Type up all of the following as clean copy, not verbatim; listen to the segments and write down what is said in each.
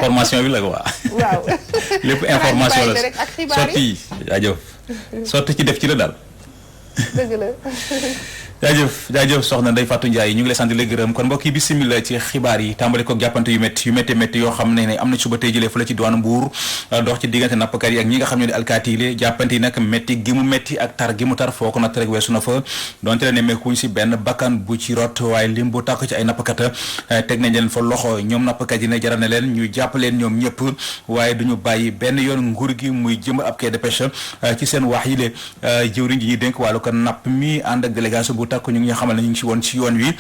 formation bi la quoi. waaw. lépp information la rek ak xibaar yi sotti jaajëf sotti ci def ci la daal. dëgg la. jaajëf soxna Ndeye Fatou Ndiaye ñu ngi lay sant di la gërëm kon mbokk yi bismillah ci xibaar yi tàmbale ko jàppante yu métti yoo xam ne am na suba tey jëlee fële ci diwaanu Mbuur dox ci diggante nappkat yi ak ñi nga xam ne di alkaati yi jàppante yi nag métti gi mu métti ak tar gi mu tar foo ko natt rek weesu na fa donte la nemmeekuñ si benn bakkan bu ci rot waaye lim bu tàkk ci ay nappkat teg nañ leen fa loxo ñoom nappkat yi ne jaral na leen ñu jàpp leen ñoom ñëpp waaye duñu bàyyi benn yoon nguur gi muy jëmal ab quai de pêche ci seen wax yi le jëwriñ ji ñuy dénk wàllu ko napp mi ànd ak délégation bu tàkk ñu ngi xamal ne ñu ngi si woon ci yoon wi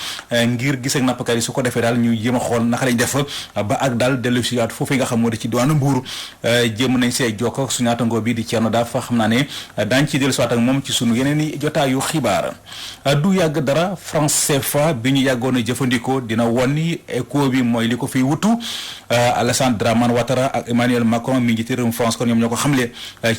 ngir gis ak nappkat yi su ko defee daal ñu jéem a xool naka lañ def ba ak daal dellu si waat foofu nga xam moo di ci diwaanu Mbuur jéem nañ see jokko su ñaatango bi di Thierno Dafa xam naa ne daañ ci dellu si waat ak moom ci sunu yeneen i jotaayu xibaar du yàgg dara franc CFA bi ñu yàggoon a jëfandikoo dina won ni éco bi mooy li ko fiy wutu Alassane Dramane Ouattara ak Emmanuel Macron mi ngi ci réewum France kon ñoom ñoo ko xamle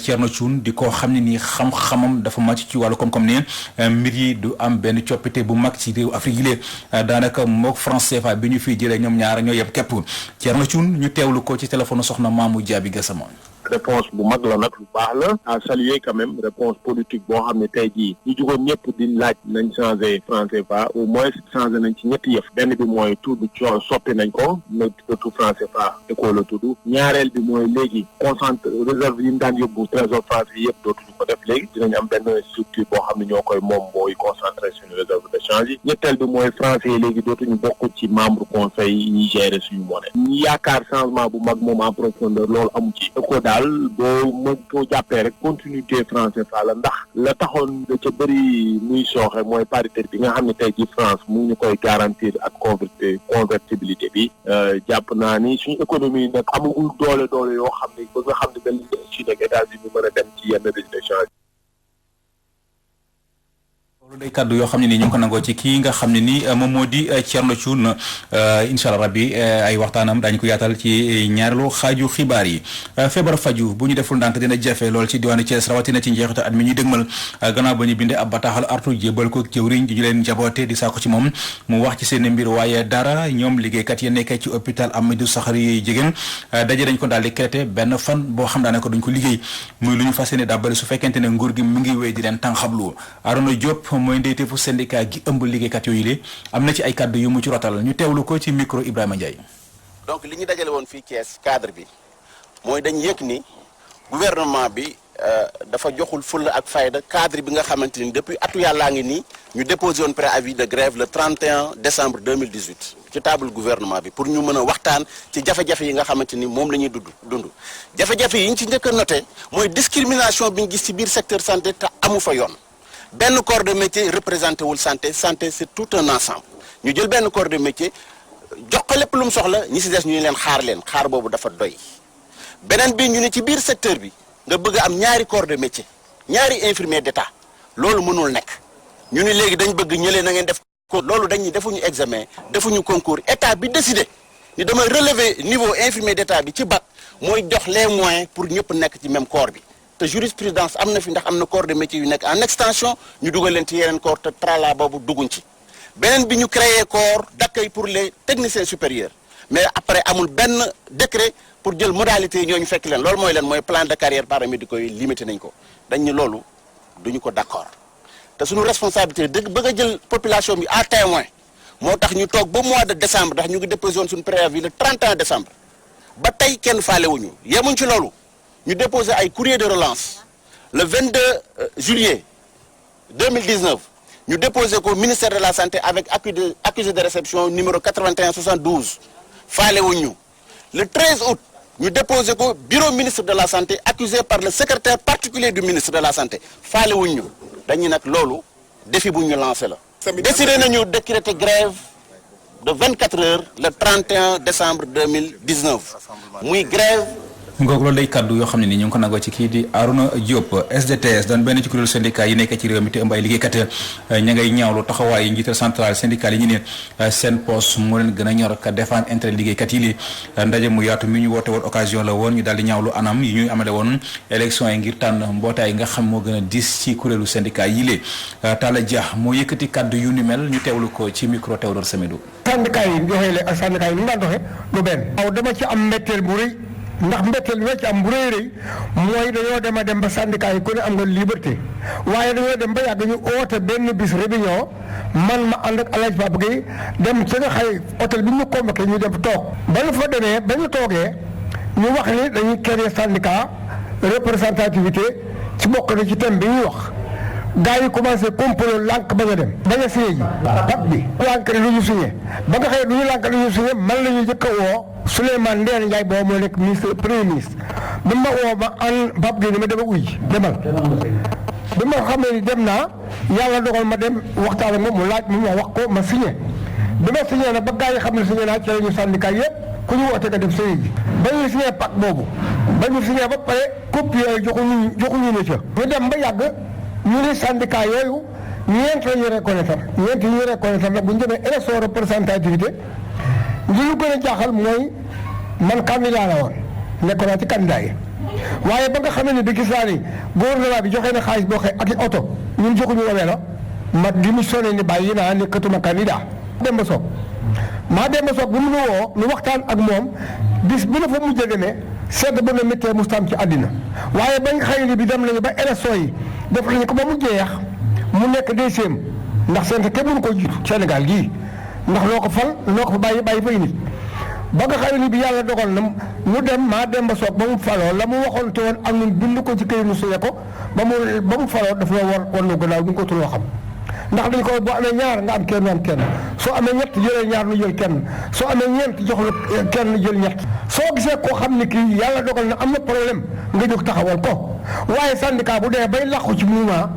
Thierno Thioune di ko xam ne nii xam-xamam dafa màcc ci wàllu koom-koom ne mbir yi du am benn coppite bu mag ci réew Afrique yi lee daanaka mook franc CFA bi ñu fiy jëlee ñoom ñaar ñoo yem képp Thierno Thioune ñu teewlu ko ci téléphone soxna Mamou Diaby Gassama. réponse bu mag la nag lu baax la à saluer quand même réponse politique boo xam ne tey jii ñu jugoon ñëpp di laaj nañ changé franc CFA au moins changé nañ ci ñetti yëf benn bi mooy tur bi soppi nañ ko na tudd franc CFA éco la tudd ñaareel bi mooy léegi concentre réserve yi ñu daan yóbbu trésor français yi yëpp dootuñu ko def léegi dinañ am benn structure boo xam ne ñoo koy moom mooy concentré suñu réserve de change yi ñetteel bi mooy français yi léegi dootuñu bokk ci membre conseil yi ñuy gérer suñu monnaie ñu yaakaar changement bu mag moom en profondeur loolu amu ci éco daal boo jàppee rek continuité franc CFA la ndax la taxoon da ca bëri muy sooxe mooy parité bi nga xam ne tey ji France mu ñu koy garantir ak convertibilité bi jàpp naa ni suñu économie nag amagul doole yoo xam ne ba nga xam ne benn Chine ak États-Unis mën a dem ci yenn risque de change. loolu day kàddu yoo xam ne nii ñu ngi ko nangoo ci kii nga xam ne nii moom moo di Thierno Thioune incha allah rabbi ay waxtaanam daañu ko yaatal ci ñaareelu xaaju xibaar yi feebar faju bu ñu deful ndànk dina jafe lool ci diwaanu Thiès rawatina ci njeexital at mi ñuy dëgmal gannaaw ba ñu bindee ab bataaxal artu jébal ko jëwriñ di ñu leen jaboote di saako ci moom mu wax ci seen mbir waaye dara ñoom liggéeykat yi nekkee ci hôpital Amadou Sakhari Jigéen daje dañ ko daal di créé benn fan boo xam daanaka duñ ko liggéey muy lu ñu fas yéene dàbbali su fekkente ne nguur gi mu ngi wéy di leen tànxablu Arona Diop mooy ndeyteefu syndicat gi ëmb liggéeykat yooyu le am na ci ay kàddu yu mu ci rotal ñu teewlu ko ci micro Ibrahima Ndiaye. donc li ñu dajale woon fii Thiès cadre bi mooy dañ yëg ni gouvernement bi dafa joxul fulla ak fayda cadre bi nga xamante ni depuis atu yàllaa ngi nii ñu déposé woon préavis de grève le 31 décembre 2018 ci table gouvernement bi pour ñu mën a waxtaan ci jafe-jafe yi nga xamante ni moom la ñuy dund jafe-jafe yi ñu ci njëkk a noté mooy discrimination bi ñu gis ci biir secteur santé te amu fa yoon. benn corps de métier représenté wul santé c'est tout un ensemble ñu jël benn corps de métier jox ko lépp lu mu soxla ñi si des ñu leen xaar boobu dafa doy beneen bi ñu ne ci biir secteur bi nga bëgg a am ñaari corps de métier ñaari infirmier d'état loolu mënul nekk ñu ni léegi dañ bëgg ñëlee na ngeen def ko loolu dañuy defuñu examen defuñu concours état bi décidé ni damay relever niveau infirmier d'état bi ci bac mooy jox les moyens pour ñëpp nekk ci même corps bi te jurisprudence am na fi ndax am na corps de métier yu nekk en extension ñu dugal leen ci yeneen corps te trala boobu dugguñ ci beneen bi ñu créé corps d'accueil pour les techniciens supérieurs mais après amul benn décret pour jël modalité yi ñooñu fekk leen loolu mooy leen mooy plan de carrière paramédicaux yi limité nañ ko dañ ñu loolu duñu ko d'accord te suñu responsabilité dëgg bëgg a jël population bi à témoin moo tax ñu toog ba mois de décembre ndax ñu ngi déposé woon suñu préavis le 31 décembre ba tey kenn faalewuñu yemuñ ci loolu ñu déposé ay courrier de relance le 22 juillet 2019 ñu déposé ko ministère de la santé avec accusé de réception numéro 81 72 faale wuñ ñu le 13 août ñu déposé ko bureau ministre de la santé accusé par le secrétaire particulier du ministre de la santé faale wuñ ñu dañu nag loolu défi bu ñu lancé la. décidé nañu décréter grève de 24 heures le 31 décembre 2019 muy grève ngoog loolu day kaddu yoo xam ne ni ñu ngi ko nangoo ci kii di Arouna Diop. SDTS doon benn ci kuréelu syndicat yi nekkee ci réew mi te ëmb ay liggéeykat ña ngay ñaawlu taxawaay yi njiital central syndical yi ñu ne seen poste moo leen gën a ñor ka défendre intérêt liggéeykat yi li ndaje mu yaatu mi ñu woote woon occasion la woon ñu daal di ñaawlu anam yi ñuy amale woon élection yi ngir tànn mbootaay yi nga xam moo gën a diis ci kuréelu syndicat yi li Talla Dia moo yëkkati kaddu yu ni mel ñu teewlu ko ci micro Théodore Semedo. syndicat yi joxee leen ak syndicat yi ni mu daan doxee du benn. waaw dama ci am mbetteel bu rëy ndax mbetteel bi ma ci am bu rëy mooy dañoo dem a dem ba syndicat yi ku ne am nga liberté waaye dañoo dem ba yàgg ñu oote benn bis réunion man ma ànd ak El Hadj Pape Gueye dem ci nga xay hôtel bi ñu convoqué ñu dem toog ba ñu fa demee ba ñu toogee ñu wax ni dañuy créer syndicat représentativité ci bokk na ci thème bi ñuy wax. gaa yi commencé complot lànk bañ a dem bañ a signé ji pap bi lànk ne lu ñu signé ba nga xëy lu ñu lànk lu ñu signé man la ñu jëkk a woo Souleymane Ndéné Ndiaye boobu moo nekk ministre premier ministre bi ma woo ma an pap gi ni ma dema uy demal bi ma xamee ni dem naa yàlla dogal ma dem waxtaan ak moom mu laaj mu ma wax ko ma signé bi ma signé nag ba gaa yi xam ne signé naa ci la ñu syndicat yëpp ku ñu woote nga dem signé ji ba ñu signé pak boobu ba ñu signé ba pare copie yooyu joxuñu ne ca ñu dem ba yàgg ñu ne syndicat yooyu ñeent la ñu reconnaître ñeent yi ñu reconnaître nag bu ñu demee élection représentativité li ñu gën a jaaxal mooy man candidat la woon nekkoon naa ci candidat yi waaye ba nga xamee ne bi gis naa ni gouvernement bi joxe na xaalis boo xëy ak i oto ñun joxuñu wamee la ma démissionné ni bàyyi naa nekkatuma candidat Demba Sock bu mu nu woo nu waxtaan ak moom bis bi la fa mujj a demee sedd ba nga méttee mustaam ci àddina waaye bañ xëy ni bi dem nañu ba élection yi def nañu ko ba mu jeex mu nekk deuxième ndax seen kenn mënu ko jiitu Sénégal gii ndax loo ko fal loo ko fa bàyyi fay nit ba nga xam ne bi yàlla dogal na mu dem Demba Sock ba mu faloo la mu waxoon te woon ak ñun bind ko ci këyit nu suñe ko ba mu faloo daf la war nu gannaaw ñu ko tuloo xam ndax dañ ko boo amee ñaar nga am kenn soo amee ñett jëlee ñaar nu jël kenn soo amee ñeent jox la kenn jël ñett soo gisee koo xam ne kii yàlla dogal na am na problème nga jóg taxawal ko waaye syndicat bu dee bay làqu ci mouvement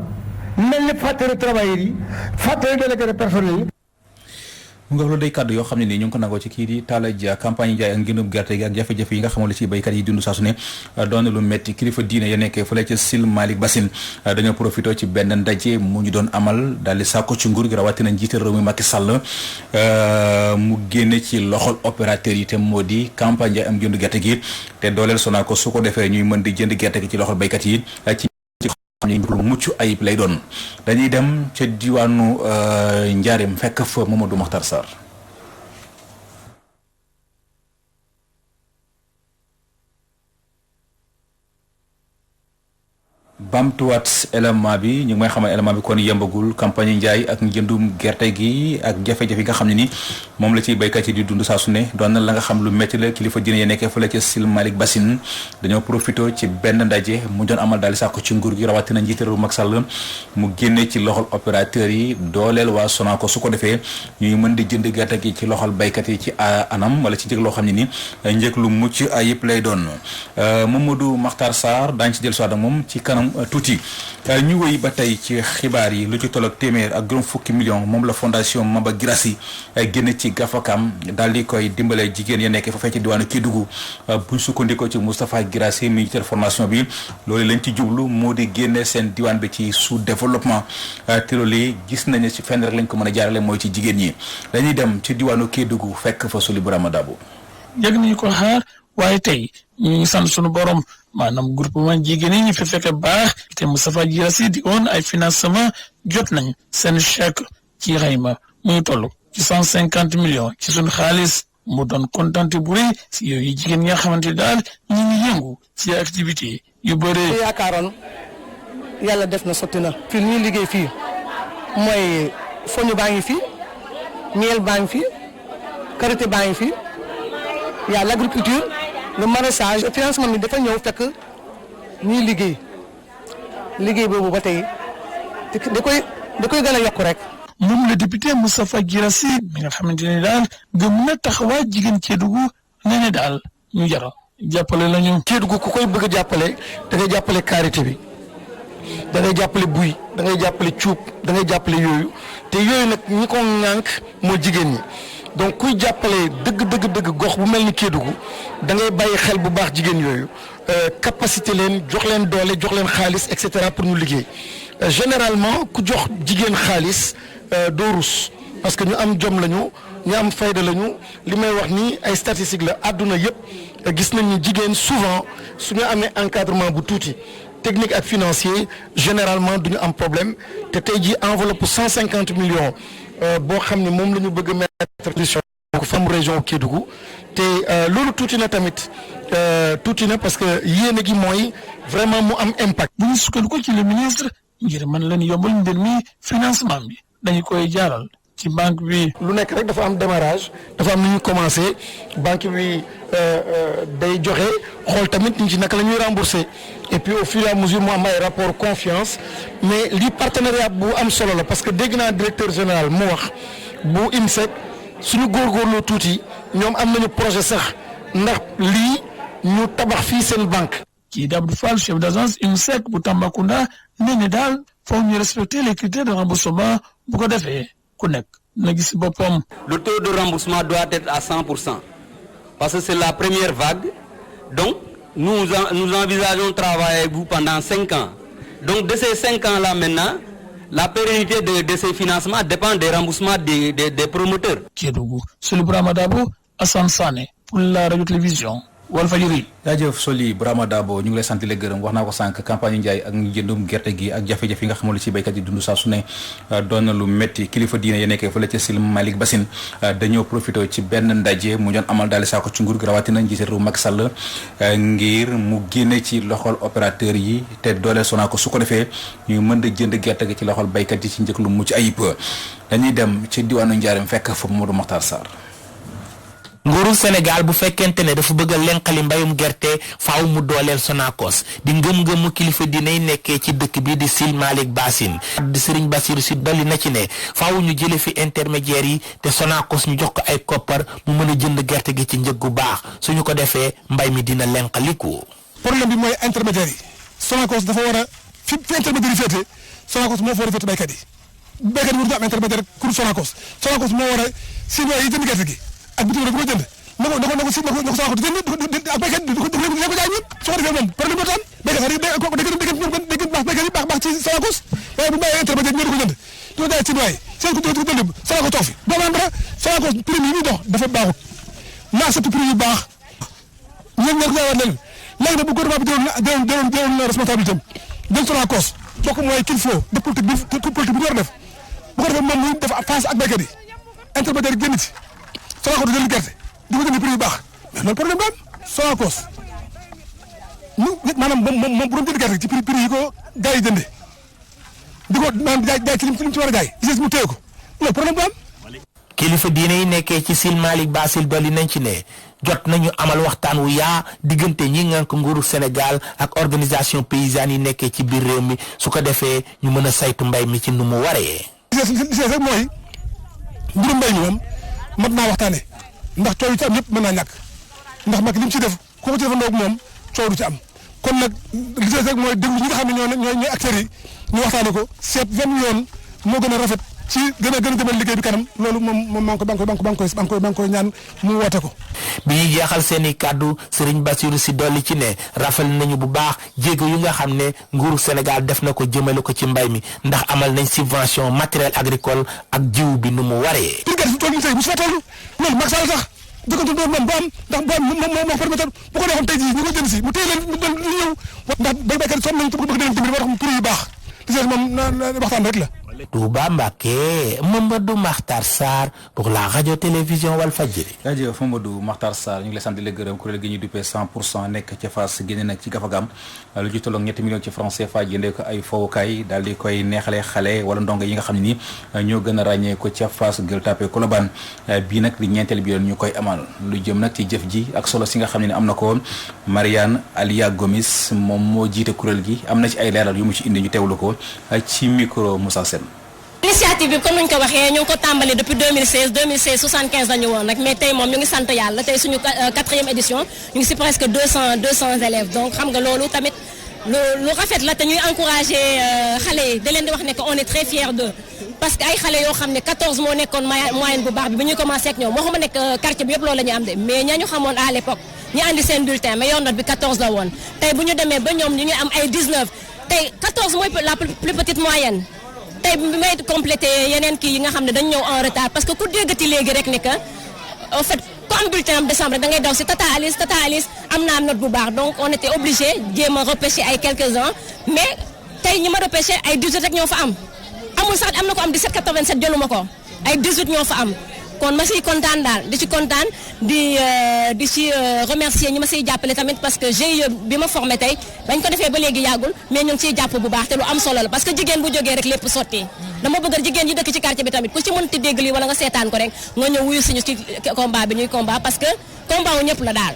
mel ni fàttali travailleurs yi fàttali délégué de personnel yi. mu nga loolu day kàddu yoo xam ne nii ñu ngi ko nangoo ci kii di Talla Dia campagne yi jaay ak ngëndum gerte gi ak jafe-jafe yi nga xamante ci béykat yi dund saa su ne doon na lu metti kilifa diine ya nekkee fële ca Sil Malick Bassine dañoo profité ci benn ndaje mu ñu doon amal daal di sàkko ci nguur gi rawatina njiital réew mi Macky Sall mu génne ci loxol opérateur yi te moo di campagne jaay ak ngëndu gerte gi te dooleel Sonacos su ko defee ñuy mën di jënd gerte gi ci loxol béykat yi lu mucc ayib lay doon dañuy dem ca diwaanu Njaareem fekk fa Mamadou Makhtar Sarr. bamtuwaat élément bi ñu ngi may xamal élément bi kon yembagul campagne njaay ak njëndum gerte gi ak jafe-jafe yi nga xam ne ni moom la ciy béykat yi di dund saa su ne doon na la nga xam lu métti la kilifa diine ya nekkee fële ca Sil Malick Bassine dañoo profité ci benn ndaje mu doon amal daal di sàkku ci nguur gi rawatina njiitaru Macky Sall mu génne ci loxol opérateur yi dooleel waa Sonacos su ko defee ñuy mën di jënd gerte gi ci loxol béykat yi ci anam wala ci njëg loo xam ne ni njëg lu mucc ayib lay doon Mamadou Makhtar Sarr daañu ci dellu soit ak moom ci kanam tuuti ñu wéy ba tey ci xibaar yi lu ci toll ak téeméer ak juróom fukki million moom la fondation Maba Guirassy génn ci gafakam daal di koy dimbale jigéen ya nekk foofee ci diwaanu Kédougou buñ sukkandikoo ci Moustapha Guirassy ministère formation bi loolu lañ ci jublu moo di génne seen diwaan bi ci sous développement te loolu gis nañu ci fenn rek lañ ko mën a jaarale mooy ci jigéen ñi dañuy dem ci diwaanu Kédougou fekk fa Suli Burama Dabo. yëg nañu ko xaar waaye tey ñu ngi sant sunu borom maanaam groupement jigéen ñi ñu fi fekke baax te Moustapha Guirassy di woon ay financement jot nañ seen chèque ci xayma muy toll ci 150 millions ci sunu xaalis mu doon kontante bu rëy si yooyu jigéen ñi nga xamante daal ñu ngi yëngu ci activité yu bëree. yaakaaroon yàlla def na sotti na. fii ñuy liggéey fii mooy foñu baa ngi fi miel baa ngi fi karité baa ngi fi y a l'agriculture le maraîchage financement bi dafa ñëw fekk ñuy liggéey boobu ba tey da koy gën a yokk rek. moom le député Moustapha Guirassy mi nga xamante ne daal gëm na taxawaay jigéen Kédougou nee na daal ñu jara jàppale la ñu. Kédougou ku koy bëgg a jàppale da ngay jàppale karité bi da ngay jàppale buy da ngay jàppale cuub da ngay jàppale yooyu te yooyu nag ñi ko ŋànk moo jigéen ñi donc kuy jàppale dëgg gox bu mel ni Kédougou da ngay bàyyi xel bu baax jigéen yooyu capacité leen jox leen doole jox leen xaalis et cetera pour ñu liggéey généralement ku jox jigéen xaalis doo rus parce que ñu am jom lañu ñu am fayda lañu li may wax ni ay statistiques la àdduna yëpp gis nañ ni jigéen souvent su ñu amee encadrement bu tuuti technique ak financier généralement du ñu am problème te tey jii enveloppe 150 millions boo xam ne moom la ñu bëgg a mettre ko fam région Kédougou te loolu tuuti na tamit tuuti na parce que yéene gi mooy vraiment mu am impact. bu ñu sukkandiku ci le ministre ngir mën leen yombal mbir mi financement bi dañu koy jaaral ci banque bi. lu nekk rek dafa am démarrage dafa am nu ñu commencé banque bi day joxe xool tamit nit ci naka la ñuy rembourser et puis au fur et à mesure mu am ay rapport confiance mais lii partenariat bu am solo la parce que dégg naa directeur général mu wax bu IMSEC suñu góorgóorloo tuuti ñoom am nañu projet sax ndax lii ñu tabax fii seen banque. kii Abdou Fall chef d'agence IMSEC bu Tambacounda nee na daal foog ñu respecter les critères de remboursement bu ko defee ku nekk na gis boppam. Le taux de remboursement doit être à 100% parce que c'est la première vague donc nous envisageons de travailler avec vous pendant 5 ans donc de ces 5 ans là maintenant la pérennité de ces financements dépend des remboursements des promoteurs. Kédougou Soli Brahma Dabo Assane Sané pour la radio-télévision Walfadjri. jaajëf Soli Brahma Dabo ñu ngi lay sant di la gërëm wax naa ko sànq campagne njaay ak jëndum gerte gi ak jafe-jafe yi nga xamul ci béykat yi dund saa su ne doon na lu métti kilifa diine ya nekkee fële ca Sil Malick Bassine dañoo profité ci benn ndaje mu doon amal daal saako ci nguur gi rawatina njiité réew Macky Sall ngir mu génne ci loxol opérateur yi te doole Sonacos su ko defee ñu mën a jënd gerte gi ci loxol béykat yi ci njëkk lu mucc ayib dañuy dem ci diwaanu Njaareem fekk fa Mamadou Mokhtar Sarr. nguuru Sénégal bu fekkente ne dafa bëgg a lenqali mbayum gerte faaw mu dooleel Sonacos di ngëm-ngëmu kilifa dinay nekkee ci dëkk bi di Sil Malick Bassine di Serigne Bassirou Sy dolli na ci ne faaw ñu jële fi intermédiaires yi te Sonacos ñu jox ko ay koppar mu mën a jënd gerte gi ci njëg gu baax suñu ko defee mbay mi dina lenqaliku. problème bi mooy intermédiaires yi Sonacos dafa war a fi intermédiaire yi féete Sonacos moo fa war a féete baykat yi baykat yi waruñu am intermédiaire pour Sonacos moo war a sinon yi jënd gerte gi ak bitim réew bu ko jënd na ko Sonacos jënd ak baykat di ko jaay ñëpp su ko defee moom problème dootu am baykat yi baax ci Sonacos waaye bu bàyyee intermédiaire ñoo di ko jënd di ko jaay ci doy seen ko jënd Sonacos toog fi doomu am dara Sonacos prix yi muy dox dafa baaxut naa setu prix yu baax ñoom ñoo ko jaawaat leen léegi nag bu gouvernement bi jëloon responsabilité am jël Sonacos bokk mooy qu'il faut def politique bi ñu war a def bu ko defee moom muy def face ak baykat yi intermédiaire génn ci Sonacos du jënd gerte di ko jënd prix yu baax mais loolu problème la am Sonacos maanaam moom bu doon jënd gerte ci prix yi ko gars yi jëndee di ko naan jaay ci lim ci war a jaay gis mu téye ko loolu problème la am. kilifa diine yi nekkee ci Sil Malick Bassine dolli nañ ci ne jot nañu amal waxtaan wu yaa diggante ñi ngànk nguuru Sénégal ak organisation paysanne yi nekkee ci biir réew mi su ko defee ñu mën a saytu mbay mi ci nu mu waree. li rek mooy mbirum mbay mi moom mat naa waxtaane ndax coow yi ci am yëpp mën naa ñàkk ndax mag li mu ci def ku ko ci defandoo ak moom coow du ci am kon nag li rek mooy déglu ñi nga xam ne ñooy acteurs yi ñu waxtaane ko seet yan yoon moo gën a rafet ci gën a jëmal liggéey bi kanam loolu moom maa ngi koy ñaan mu woote ko. bi ñuy jeexal seen i kàddu Serigne Bassirou Sy dolli ci ne rafet nañu bu baax jéego yu nga xam ne nguuru Sénégal def na ko jëmale ko ci mbay mi ndax amal nañ subvention matériel agricole ak jiw bi nu mu waree. prix gerte fi toll nii tey bu su fa toll loolu Macky Sall sax dëkkantu doon moom bu am ndax bu am moom moo permettre bu ko defoon tey jii ñu ko jënd si mu téye leen ñu ñëw ndax baykat yi sonn nañu te bëgg leen dimbali war a xam prix yu baax li ci moom waxtaan rek la. Touba Mbacké Mamadou Makhtar Sarr pour la radio-télévision Walfadjri. jaajëf Mamadou Makhtar Sarr ñu ngi lay sant di la gërëm kuréel gi ñu duppee 100% nekk ca Fass génne nag ci gafagam lu ci tolloog 7 millions ci francs CFA jëndee ko ay fowukaay daal di koy neexalee xale wala ndongo yi nga xam ne ni ñoo gën a ràññee ko ca Fass Gueule Tapée Colobane bii nag di ñeenteel bi yoon ñu koy amal lu jëm nag ci jëf ji ak solo si nga xam ne ni am na ko Mariane Alia Gomis moom moo jiite kuréel gi am na ci ay leeral yu mu ci indi ñu teewlu ko ci micro Moussa Sène. initiative bi comme ni ñu ko waxee ñu ngi ko tàmbali depuis 2016 75 la ñu woon nag mais tey moom ñu ngi sant yàlla tey suñu 4e édition ñu ngi si presque 200 élèves donc xam nga loolu tamit lu rafet la te ñuy encouragé xale yi da leen di wax ne que on est très fiers d'eux parce que ay xale yoo xam ne 14 moo nekkoon moyenne bu baax bi ba ñuy commencé ak ñoom waxuma nekk quartier bi yëpp loolu la ñu am de mais ña ñu xamoon à l'époque ñu andi seen bulletin mais yoon note bi 14 la woon tey bu ñu demee ba ñoom ñu ngi am ay 19 tey 14 mooy la plus petite moyenne tey bi may complété yeneen kii yi nga xam ne dañ ñëw en retard parce que ku déggati léegi rek ne que en fait ku am bulletin am décembre da ngay daw si Tata Alice am naa note bu baax donc on était obligé jéem a repêcher ay quelques-uns mais tey ñi ma repêché ay 18 rek ñoo fa am amul sax am na ko am 1787 jëluma ko ay 18 ñoo fa am kon ma siy kontaan daal di ci kontaan di ci remercier ñi ma siy jàppale tamit parce que GIE bi ma formé tey bañ ko defee ba léegi yàggul mais ñu ngi ciy jàpp bu baax te lu am solo la parce que jigéen bu jógee rek lépp sotti dama bëgg jigéen yi dëkk ci quartier bi tamit ku ci mënti dégg lii wala nga seetaan ko rek nga ñëw wuyu suñu ci combat bi ñuy combat parce que combat wu ñëpp la daal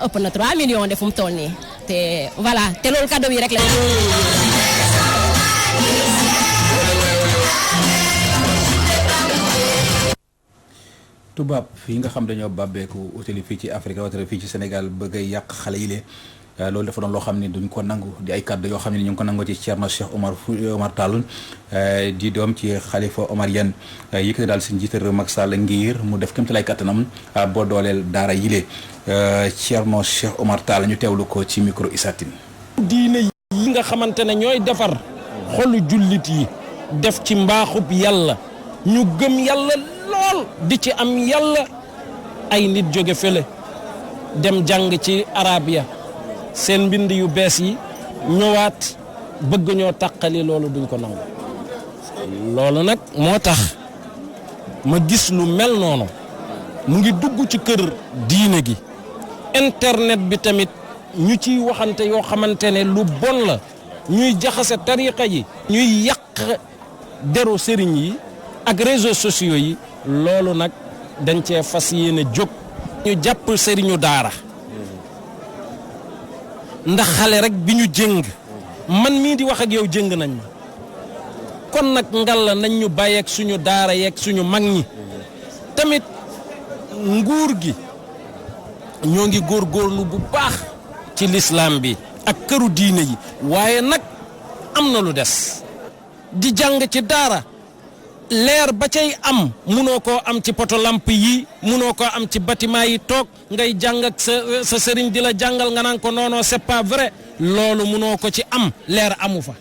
ëpp na 3 millions de fu mu toll nii te voilà te loolu cadeau yi rek la. tubaab yi nga xam dañoo bàbbeeku utali fii ci Afrique wala fii ci Sénégal bëgg a yàq xale yi lee loolu dafa doon loo xam ne duñ ko nangu di ay kàddu yoo xam ne ñu ngi ko nangoo ci Thierno Cheikh Omar Tall di doom ci xalifa Omarien yëkkati daal si njiital réew Macky Sall ngir mu def kéemtalaay kàttanam boo dooleel daara yi lee Thierno Cheikh Omar Tall ñu teewlu ko ci micro Isatine. diine yi nga xamante ne ñooy defar xolu jullit yi def ci mbaaxub yàlla ñu gëm yàlla lool di ci am yàlla ay nit jóge fële dem jàng ci arabia seen mbind yu bees yi ñëwaat bëgg ñoo tàqali loolu duñ ko nangu loolu nag moo tax ma gis lu mel noonu mu ngi dugg ci kër diine gi internet bi tamit ñu ciy waxante yoo xamante ne lu bon la ñuy jaxase tariqa yi ñuy yàq deru sëriñ yi ak réseaux sociaux yi loolu nag dañ cee fas yéene jóg ñu jàpp sëriñu daara ndax xale rek bi ñu jëng man mii di wax ak yow jëng nañ ma kon nag ngal nañ ñu bàyyeeg suñu daara yeeg suñu mag ñi tamit nguur gi ñoo ngi góorgóorlu bu baax ci lislaam bi ak këru diine yi waaye nag am na lu des di jàng ci daara leer ba cay am munoo koo am ci poto lamp yi munoo koo am ci bâtiment yi toog ngay jàng ak sa sëriñ di la jàngal nga naan ko non c'est pas vrai loolu munoo ko ci am leer amu fa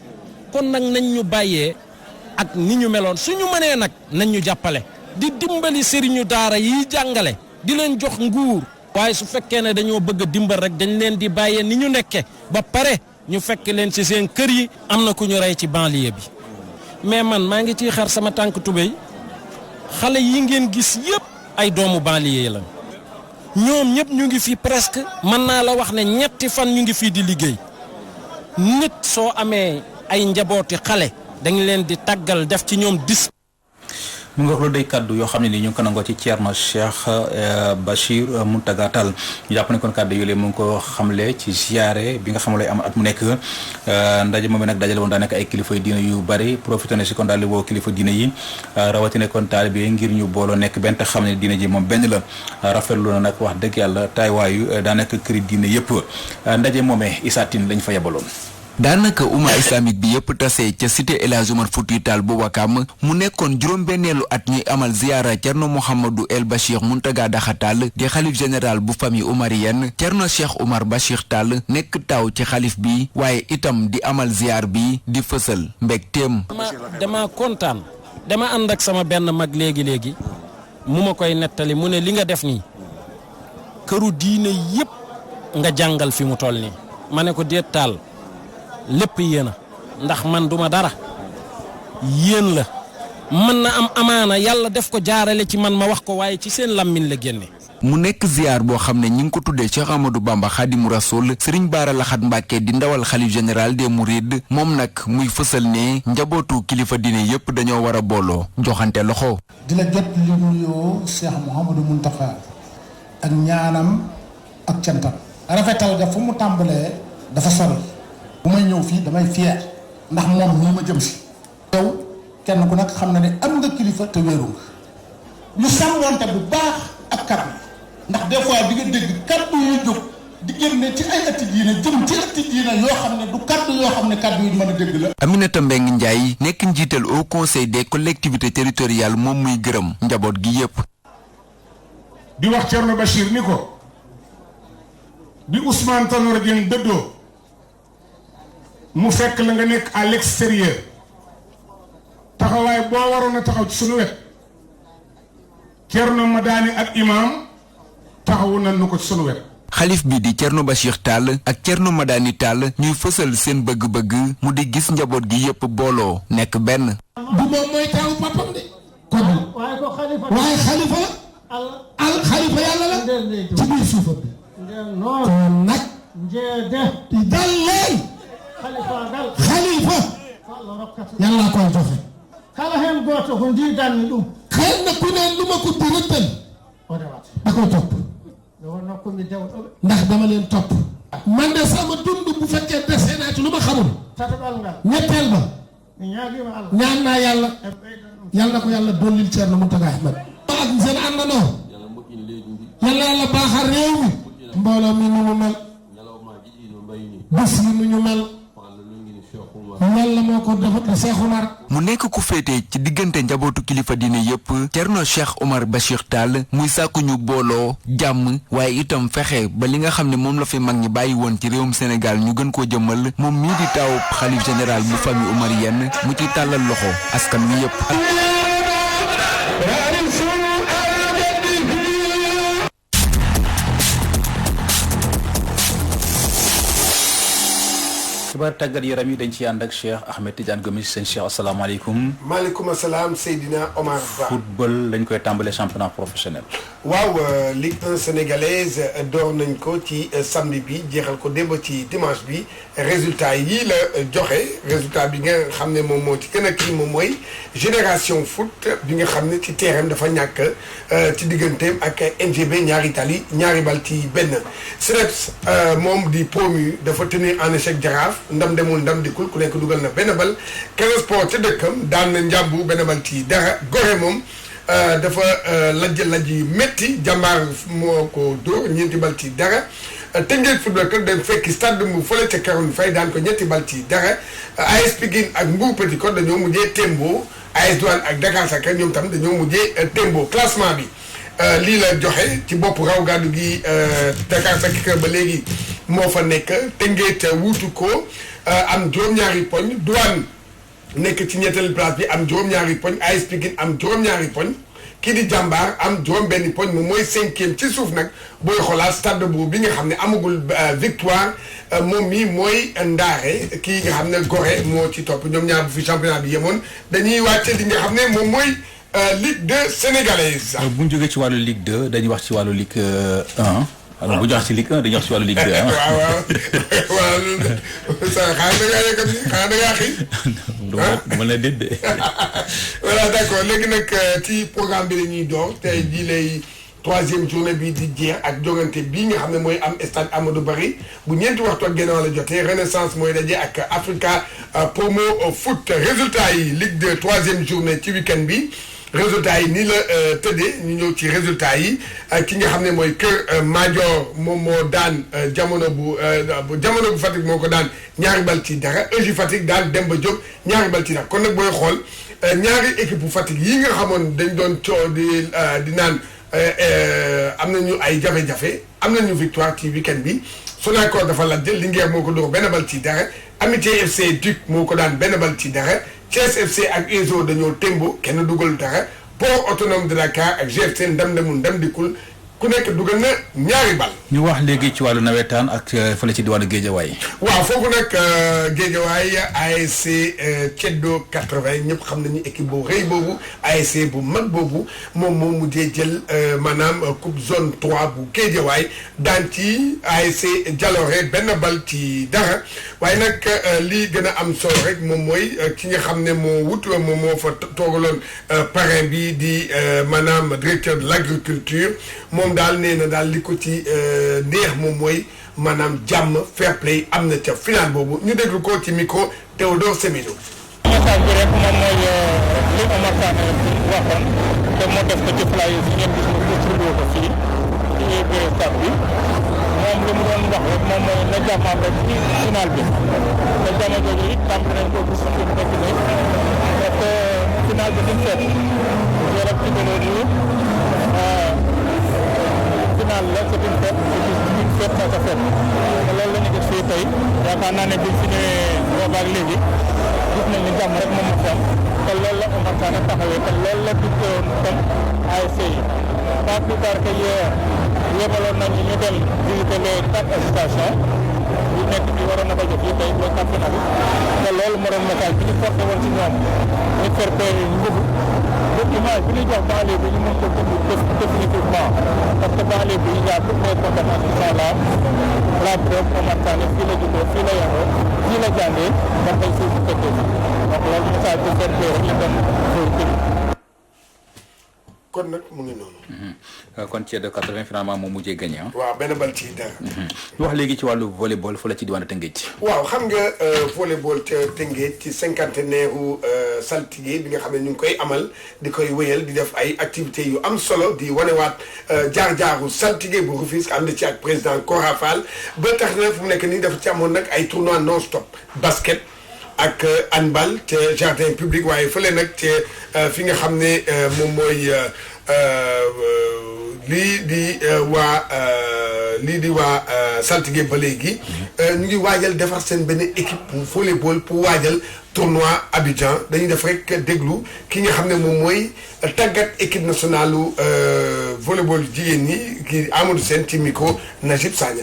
kon nag nañ ñu bàyyee ak ni ñu meloon suñu mënee nag nañ ñu jàppale di dimbali sëriñu daara yi jàngale di leen jox nguur waaye su fekkee ne dañoo bëgg a dimbal rek dañ leen di bàyyee ni ñu nekke ba pare ñu fekk leen ci seen kër yi am na ku ñu rey ci banlieue bi mais man maa ngi ciy xar sama tànk tubéy xale yi ngeen gis yëpp ay doomu banlieue la ñoom ñëpp ñu ngi fi presque mën naa la wax ne ñetti fan ñu ngi fii di liggéey nit soo amee ay njabooti xale dañ leen di tàggal def ci ñoom dis mu ngi wax lu day kàddu yoo xam ne nii ñu ngi ko nangoo ci Thierno Cheikh Bachir Mountaga Tall ñu jàpp ne kon kàddu yooyu mu ngi ko xamle ci ziare bi nga xam lay am at mu nekk ndaje moom nag dajale woon daa nekk ay kilifa diine yu bari profité na si kon daal di woo kilifa diine yi rawatina kon taalibe ngir ñu booloo nekk benn te xam ne diine ji moom benn la rafetlu na nag wax dëgg yàlla taayawaayu daa nekk këri diine yëpp ndaje moomee Isatine lañ fa yebaloon. daanaka umma islamique bi yëpp tase ca cité El Hadji Omar Foutiyou Tall bu Wakam mu nekkoon juróom-benneelu at ñuy amal ziyaara Thierno Mouhamadou El Bachir Mountaga Daha Tall di xalif général bu famille omarienne Thierno Cheikh Omar Bachir Tall nekk taw ci xalif bi waaye itam di amal ziyaar bi di fësal mbégteem. dama kontaan dama ànd ak sama benn mag léegi mu ma koy nettali mu ne li nga def nii këru diine yëpp nga jàngal fi mu toll nii ma ne ko déet Tall lépp yéen a ndax man duma dara yéen la mën na am amaana yàlla def ko jaarale ci man ma wax ko waaye ci seen lammiñ la génne. mu nekk ziar boo xam ne ñi ngi ko tuddee Cheikh Amadou Bamba Khadimu Rasoul Serigne Bara Lahat Mbacké di ndawal xalif général des Mourides moom nag muy fësal ne njabootu kilifa diine yépp dañoo war a booloo joxante loxo. di la jot li nuyoo Cheikh Mouhamadou Mountakha ak ñaanam ak cantam rafetal ga fu mu tàmbalee dafa sori. bu may ñëw fii damay fier ndax moom nii ma jëm si yow kenn ku nekk xam na ne am nga kilifa te wéeru nga ñu sàmmoonte bu baax ak kàddu ndax des fois di nga dégg kàddu yu jóg di génne ci ay atti diine jëm ci atti diine yoo xam ne du kaddu yoo xam ne kaddu yu mën a dégg la. Aminata Mbengue Ndiaye nekk njiital au conseil des collectivités territoriales moom muy gërëm njaboot gi yépp. di wax Thierno Bachir ni ko bi Ousmane Tanor Dieng dëddoo mu fekk la nga nekk à l'extérieur taxawaay boo waroon a taxaw ci sunu wet Thierno Madani ak imam taxawu nañu ko ci sunu wet. xalif bi di Thierno Bachir Tall ak Thierno Madani Tall ñuy fësal seen bëgg-bëgg mu di gis njaboot gi yépp booloo nekk benn. du moom mooy taawu papam de. kon waaye xalifa al xalifa yàlla la ci biir suufa bi. kon nag dal leen xalifa yàlla koy joxe. kala hen goto ko jiidanmi ɗum xëy na ku ne lu ma ko dërëtal da koy topp ndax dama leen topp man de sama dund bu fekkee dese naa ci lu ma xamul ñetteel ba ñaan naa yàlla na ko yàlla dollil Thierno Mountaga Ahmed ak seen àndandoo yàlla baaxal réew mi mbooloo mi nu mu mel bés yi nu ñu mel yàlla moo ko defat Cheikh Omar. mu nekk ku féete ci diggante njabootu kilifa diine yépp Thierno Cheikh Omar Bachir Tall muy sàkku ñu booloo jàmm waaye itam fexe ba li nga xam ne moom la fi mag ñi bàyyi woon ci réewum Sénégal ñu gën koo jëmmal moom mii di taaw xalif général bu famille omarienne mu ci tàllal loxo askan wi yépp. xibaar tàggat yaram yi dañ ci ànd ak Cheikh Ahmed Tidiane Gomis seen Cheikh asalaamaaleykum. maaleykum salaam Seydina Omar Ba. football lañ koy tàmbalee championnat professionnel. waaw Ligue 1 sénégalaise door nañ ko ci samedi bi jeexal ko démb ci dimanche bi résultat yii la joxe résultat bi nga xam ne moom moo ci gën a kii moom mooy Génération Foot bi nga xam ne ci terrain dafa ñàkk ci digganteem ak NGB ñaari tali ñaari bal ci benn CNEPS moom di promu dafa tenir en échec Jaraaf. ndam demul ndam dikul ku nekk dugal na benn bal Casa Sport ca dëkkam daan na njàmbu benn bal ci dara Gorée moom dafa lajj yu métti jàmbaar moo ko dóor ñeenti bal ci dara Teungueth Football Club dem fekki stade mu fële ca Caroline Faye daan ko ñetti bal ci dara AS Pikine ak Mbour Petite Côte dañoo mujjee tembo AS Douane ak Dakar Sacré ñoom tam dañoo mujjee tembo classement bi lii la joxe ci bopp raw gàddu gi Dakar Sacré ba léegi moo fa nekk Teungueth wuutu ko am juróom-ñaari poñ Douane nekk ci ñetteelu place bi am juróom-ñaari poñ AS Pikine am juróom-ñaari poñ kii di jàmbaar am juróom-benni poñ moom mooy cinquième ci suuf nag booy xoolaat Stade de Mbour bi nga xam ne amagul victoire moom mi mooy ndaare kii nga xam ne Gorée moo ci topp ñoom ñaar bu fi championnat bi yemoon dañuy wàcce li nga xam ne moom mooy Ligue 2 sénégalaise. bu ñu jógee ci wàllu Ligue 2 dañuy wax ci wàllu Ligue 1. alors bu ñu wax ci Ligue 1 dañuy wax ci wàllu Ligue 2 waaw xanaa da ngaa xëy. dama la déet de. voilà d'accord léegi nag ci programme bi la ñuy door tey jii lay troisième journée bi di jeex ak jogante bii nga xam ne mooy am stade Amadou Barry bu ñeenti waxtu ak genn wàll jotee Renaissance mooy daje ak Africa Promo Foot résultat yi Ligue 2 troisième journée ci week-end bi. résultats yi nii la tëddee ñu ñëw ci résultats yi ki nga xam ne mooy Kër Madior moom moo daan jamono bu Fatick moo ko daan ñaari bal ci dara EJ Fatick daan Demba Diop ñaari bal ci dara kon nag booy xool ñaari équipe bu Fatick yi nga xamoon dañ doon coow di naan am nañu ay jafe-jafe am nañu victoire ci week-end bi Sonacor dafa lajj Linguère moo ko dóor benn bal ci dara Amitié FC Duc moo ko daan benn bal ci dara Thiès FC ak ESO dañoo tembo kenn dugal dara Port Autonome de Dakar ak GFC ndam demul ndam dikul ku nekk dugal na ñaari bal. ñu wax léegi ci wàllu nawetaan ak fële ci diwaanu Géejawaay. waaw foofu nag Géejawaay ASC Ceddo 80 ñëpp xam nañu équipe boobu rëy boobu ASC bu mag boobu moom moo mujjee jël maanaam coupe zone 3 bu Géejawaay daan ci ASC Jaloore benn bal ci dara waaye nag lii gën a am solo rek moom mooy ki nga xam ne moo wut moom moo fa toogaloon parrain bi di maanaam directeur de l'agriculture moom daal nee na daal li ko ci neex moom mooy maanaam jàmm fair play am na ca final boobu ñu déglu ko ci micro Théodore Semedo. message bi rek moom mooy li Omar Sané waxoon te moo def ko ci flyers yi ngeen gis mu distribué ko fii ci biir stade bi moom li mu doon wax rek moom mooy na jàmmaam rek ci final bi te jamono jooju it tam nañ ko gis fi mu nekk nii parce que final bi duñ seet je rek ci gënoon yi final la c'est une fête face à fête te loolu la ñu gis fii tey yaakaar naa ne biñ fi ñëwee boobaak léegi gis nañ ni jàmm rek moom moo fi am te loolu la Omar Kane taxawee te loolu la diggé woon tam ASC yi pas plus tard que hier yebaloon nañu ñu dem visiter les 4 stations yu nekk bi waroon na ko jot yi tey mooy campement bi te loolu moo doon message bi ñu porté woon ci ñoom ñu faire payer ñu bëgg ba image bi ñu jox banlieue bi ñu mën ko def définitivement parce que banlieue bi il y a toutes les compétences qui sont là la preuve Omar Kane fii la juddoo fii la yaroo fii la jàngee ba tey suuf si fekkee donc loolu message bi faire payer rek la doon véhicule. kon nag mu ngi noonu. kon ci de 80 finalement moom mujjee gagné ah. waaw benn bal ci dara. ñu wax léegi ci wàllu volleyball fu la ci diwaanu Tëngéej. waaw xam nga volleyball ca Tëngéej ci cinquantenaire u saltige bi nga xam ne ñu ngi koy amal di koy wéyal di def ay activités yu am solo di wanewaat jaar-jaaru saltige bu Rufisque ànd ci ak président Kora Fall ba tax na fu mu nekk nii dafa ci amoon nag ay tournois non stop basket. ak handball ca jardin public waaye fële nag ca fi nga xam ne moom mooy lii di waa saltige ba léegi ñu ngi waajal defar seen benn équipe volleyball pour waajal tournoi Abidjan dañuy def rek déglu ki nga xam ne moom mooy tàggat équipe nationale u volleyball jigéen ñi kii Amadou Sène ci micro Najib Sagna.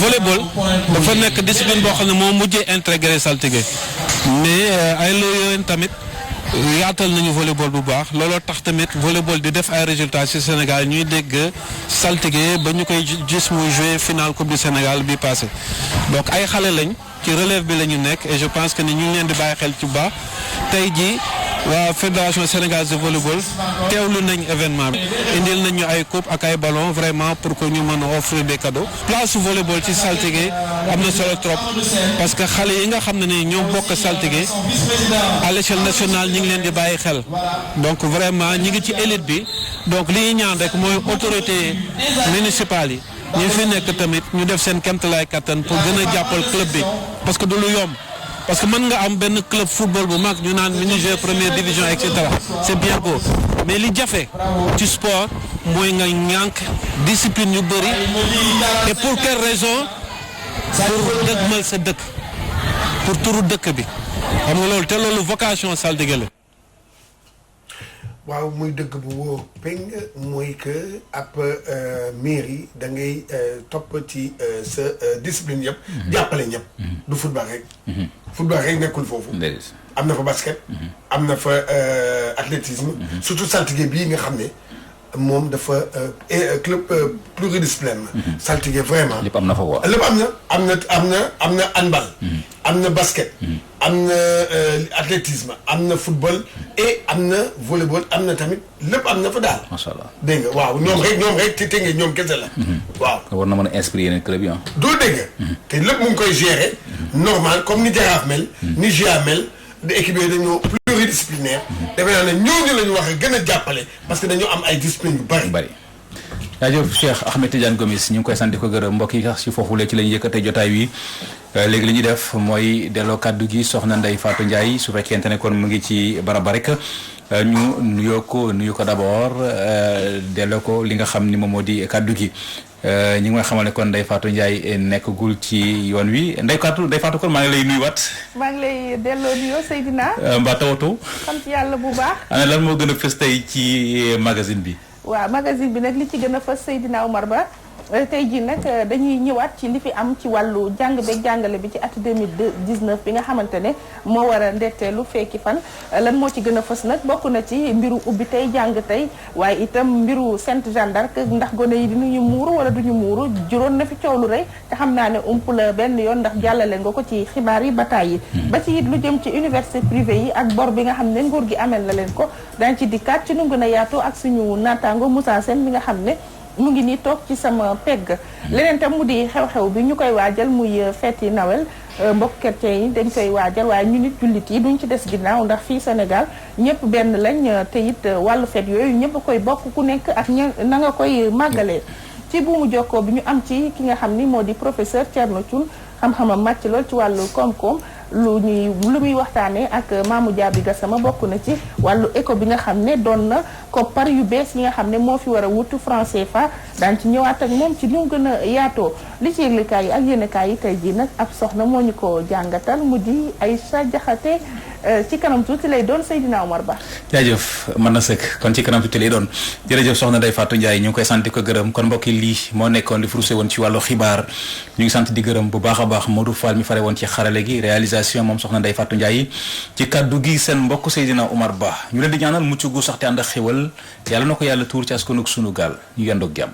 Volleyball dafa nekk discipline boo xam ne moo mujjee intégré saltige mais ay loolu tamit yaatal nañu volleyball bu baax looloo tax tamit volleyball di def ay résultats ci Sénégal ñuy dégg saltige ba ñu koy gis muy jouer finale coupe du Sénégal bi passé donc ay xale lañ ci relève bi la ñu nekk et je pense que ni ñu ngi leen di bàyyi xel ci bu baax tey jii waa fédération sénégalaise de volleyball teewlu nañ événement bi indil nañ ñu ay coupe ak ay ballon vraiment pour que ñu mën a offrir des cadeaux place volleyball ci saltige am na solo trop parce que xale yi nga xam ne ni ñoo bokk saltige à l'échelle nationale ñi ngi leen di bàyyi xel donc vraiment ñi ngi ci élite bi donc li ñuy ñaan rek mooy autorité municipale yi ñi fi nekk tamit ñu def seen kéemtalaay kattan pour gën a jàppal club bi parce que du lu yomb parce que mën nga am benn club football bu mag ñu naan mi ngi jouer première division et cetera c'est bien beau mais li jafe ci sport mooy nga ñànk discipline yu bëri et pour quelle raison pour dëgmal sa dëkk pour turu dëkk bi xam nga loolu te loolu vocation saltige la. waaw muy dëgg bu wóor peng mooy que ab mairie da ngay topp ci sa discipline yëpp. jàppale ñëpp. du football rek. football rek nekkul foofu. am na fa basket. am na fa athlétisme. surtout saltige bii nga xam ne moom dafa club pluridisciplinaire la. saltige vraiment. lépp am na fa quoi. lépp am na handball. am na basket. am na athlétisme am na football et am na volleyball am na tamit lépp am na fa daal. macha allah dégg nga waaw ñoom rek te tey ñoom kese la. waaw war na mën a inspirer yeneen club yi ah. doo dégg te lépp mu ngi koy gérer. normal comme ni Jaraaf mel. ni GIA mel de équipe yooyu dañoo pluridisciplinaire. defe naa ne ñooñu la ñu wax a gën a jàppale parce que dañoo am ay discipline yu bari. jaajëf Cheikh Ahmed Tidiane Gomis ñu ngi koy sant di ko gërëm mbokk yi sax si foofu la ci lañu yëkkatee jotaay wi léegi li ñuy def mooy delloo kàddu gi soxna Ndeye Fatou Ndiaye su fekkente ne kon mu ngi ci barab rek ñu nuyu ko d'abord delloo ko li nga xam ni moom moo di kàddu gi ñu ngi may xamal ne kon Ndeye Fatou Ndiaye nekkagul ci yoon wi Ndeye Fatou kon maa ngi lay nuyuwaat. maa ngi lay delloo nuyoo Seydina. mbaa tawatu. sant yàlla bu baax. ana lan moo gën a fës tey ci magazine bi. waaw magazine bi nag li ci gën a fës Seydina Omar Ba tey jii nag dañuy ñëwaat ci li fi am ci wàllu jàng beeg jàngale bi ci at 2019 bi nga xamante ne moo war a ndetteelu fekki fan lan moo ci gën a fës nag bokk na ci mbiru ubbi tey jàng tey waaye itam mbiru Sainte Jeanne d'Arc ndax gone yi dinañu muuru wala duñu muuru juróon na fi coow lu rëy te xam naa ne ump la benn yoon ndax jàllale nga ko ci xibaar yi bataay yi ba ci it lu jëm ci université privée yi ak bor bi nga xam ne nguur gi amel na leen ko dañ ci dikkaat ci nu gën a yaatu ak suñu naataango Moussa Sène mi nga xam ne mu ngi nii toog ci sama pegg leneen tam mu di xew-xew bi ñu koy waajal muy fête yi Noël mbokk chrétien yi dañ koy waajal waaye ñu nit jullit yi duñ ci des ginnaaw ndax fii Sénégal ñëpp benn lañ te it wàllu fête yooyu ñëpp koy bokk ku nekk ak na nga koy màggalee ci buumu jokkoo bi ñu am ci ki nga xam ni moo di professeur Thierno Thioune xam-xamam màcc lool ci wàllu koom-koom lu muy waxtaanee ak Mamou Diaby Gassama bokk na ci wàllu éco bi nga xam ne doon na koppar yu bees yi nga xam ne moo fi war a wutu franc CFA daan ci ñëwaat ak moom ci nu gën a yaatoo li ci yëglekaay yi ak yéenekaay yi tey jii nag ab soxna moo ñu ko jàngatal mu di Aïcha Diakhaté ci kanam tuuti lay doon Seydina Omar Ba. jaajëf mën na sëkk kon ci kanam tuuti lay doon jërëjëf soxna Ndeye Fatou Ndiaye ñu ngi koy sant di ko gërëm kon mbokki lii moo nekkoon li frusé woon ci wàllu xibaar ñu ngi sant di gërëm bu baax a baax Modou Fall mi fare woon ci xarale gi réalisation moom soxna Ndeye Fatou Ndiaye ci kaddu gi seen mbokk Seydina Omar Ba ñu leen di ñaanal mucc gu sax te ànd ak xéwal yàlla na ko yàlla tuur ci askanug sunu gaal ñu yendoog jàmm